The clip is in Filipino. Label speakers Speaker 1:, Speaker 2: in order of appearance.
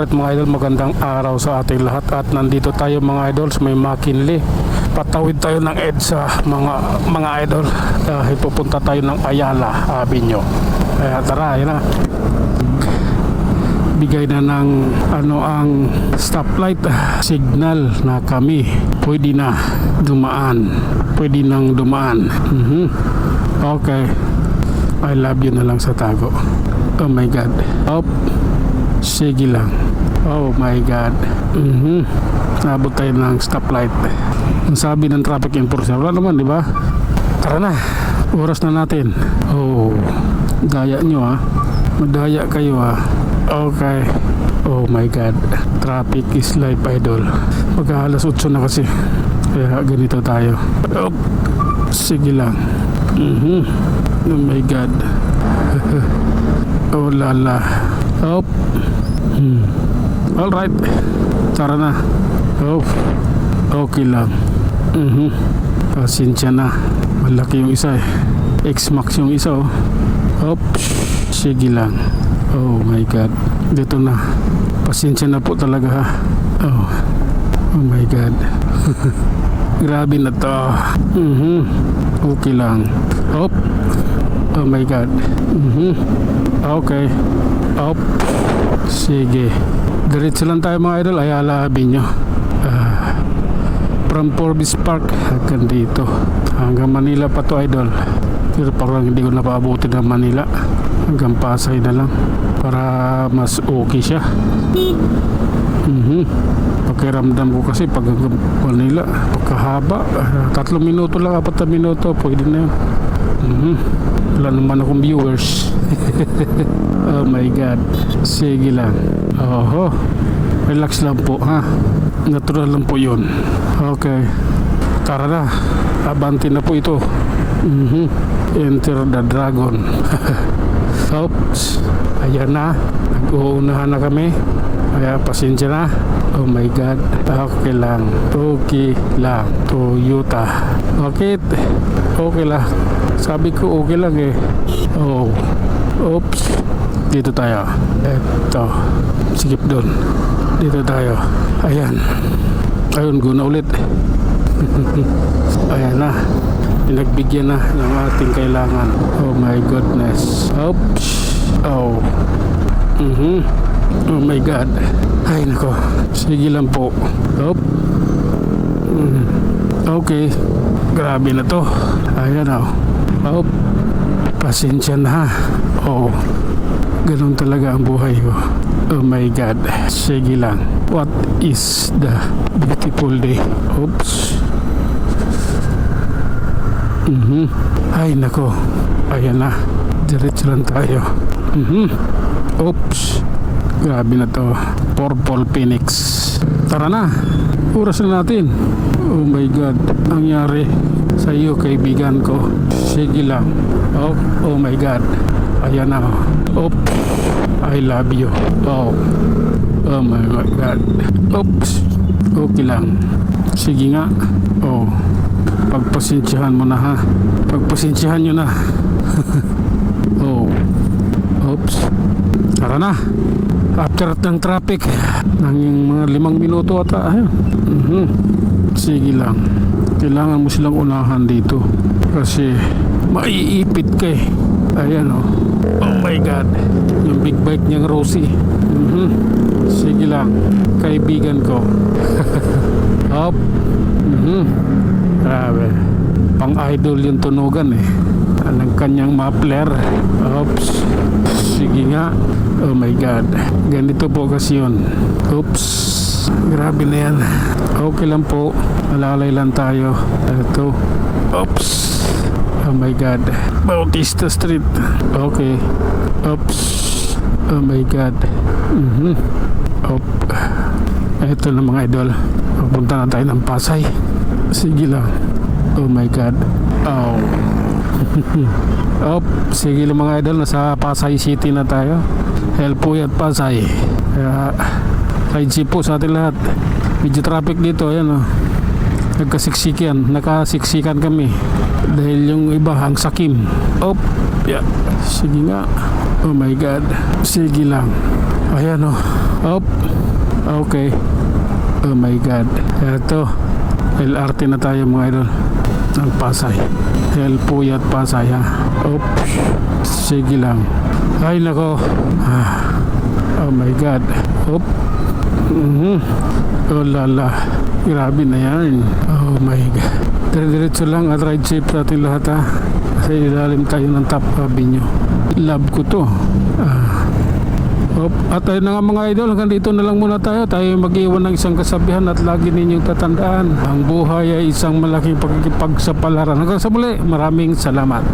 Speaker 1: Alright mga idol, magandang araw sa ating lahat. At nandito tayo mga idol sa may McKinley. Patawid tayo ng EDSA mga idol. Dahil pupunta tayo ng Ayala Avenue. Kaya tara, yun na. Bigay na ng ang stoplight signal na kami pwede na dumaan. Pwede nang dumaan. Okay, I love you na lang sa tago. Oh my god. Oh, sige lang. Oh my god. Nabot tayo ng stoplight. Ang sabi ng traffic enforcer, wala naman, di ba? Tara na, oras na natin. Oh, daya nyo ha. Madaya kayo ha. Okay. Oh my god. Traffic is life idol. Magkahalas 8 na kasi. Kaya ganito tayo. Oh, sige lang. Oh my god. Oh lala. Oh. Alright. Tara na. Oh. Okay lang. Pasensya na. Malaki yung isa eh. X-Max yung isa oh. Oh. Sige lang. Oh my god. Dito na. Pasensya na po talaga ha. Oh. Oh my god. Grabe na to. Okay lang. Oh. Oh my god. Okay. Oh. Sige. Diretso lang tayo mga idol. Ayala Avenue. From Forbes Park hanggang dito. Hanggang Manila pa to idol. Pero parang hindi ko napaabuti ng Manila. Hanggang Pasay na lang para mas okay siya. Pakiramdam ko kasi pag hanggang Manila pagkahaba 3 minuto lang, 4 minuto pwede na yun. Wala naman akong viewers. Oh my god. Sige lang. Oho, relax lang po ha. Natural lang po yun. Okay, tara na. Abante na po ito. Enter the dragon. Oops. Ayan na. Nag-uunahan na kami. Kaya pasensya na. Oh my god. Okay lang. Okay lang. Toyota. Okay. Okay lang. Sabi ko okay lang eh. Oh. Oops. Dito tayo. Eto. Sikip doon. Dito tayo. Ayan. Ayun, guna ulit. Ayan na. Pinagbigyan na ng ating kailangan. Oh my goodness. Oops. Oh. Oh my god. Ay nako. Sige lang po. Oop. Okay. Grabe na to. Ayan o. Oop. Pasensya na ha. Oh. Ganun talaga ang buhay ko. Oh my god. Sige lang. What is the beautiful day? Oops. Ay nako. Ayan na. Diretso lang tayo. Oops. Grabe na to. Purple Phoenix. Tara na. Oras na natin. Oh my god. Nangyari sa iyo kaibigan ko. Sige lang. Oh my god. Ayan na. Oops. I love you. Oh. Oh my god. Oops. Okay lang. Sige nga. Oh. Pagpasensyahan mo na ha. Pagpasensyahan nyo na. Oh. Oops. Tara na. After ng traffic ng mga 5 minuto ata. Sige lang. Kailangan mo silang unahan dito kasi maiipit ka eh. Ayan oh. Oh my god. Yung big bike niyang Rosie. Sige lang. Kaibigan ko. Hop. Grabe. Pang idol yung tunugan eh. Ang kanyang muffler. Oops. Sige nga. Oh my god. Ganito po kasi yun. Oops. Grabe na yan. Okay lang po. Malalay lang tayo. Ito. Oops. Oh my god. Bautista Street. Okay. Oops. Oh my god. Oop. Ito na mga idol. Papunta na tayo ng Pasay. Sige lang. Oh my god. Oh. Sige lang mga idol, nasa Pasay City na tayo. Helpo at Pasay. Kaya ride safe po sa ating lahat. Medyo traffic dito, ayan oh. Nakasiksikan kami dahil yung iba ang sakim. Yeah. Sige nga. Oh my God. Sige lang. Ayan o. Op. Okay. Oh my God. Eto. LRT na tayo mga idol. Ng Pasay. El Puyat Pasay ha. Oops. Sige lang. Ay nako. Oh my God. Op. Oh lala. Grabe na yan. Oh my God. Diretso lang at ride safe sa ating lahat ha. Kasi ilalim tayo ng top avenue. Love ko to. At ayun na nga mga idol, hanggang dito na lang muna tayo. Tayo mag-iwan ng isang kasabihan at lagi ninyong tatandaan. Ang buhay ay isang malaking pagkikipagsapalaran. Hanggang sa muli, maraming salamat.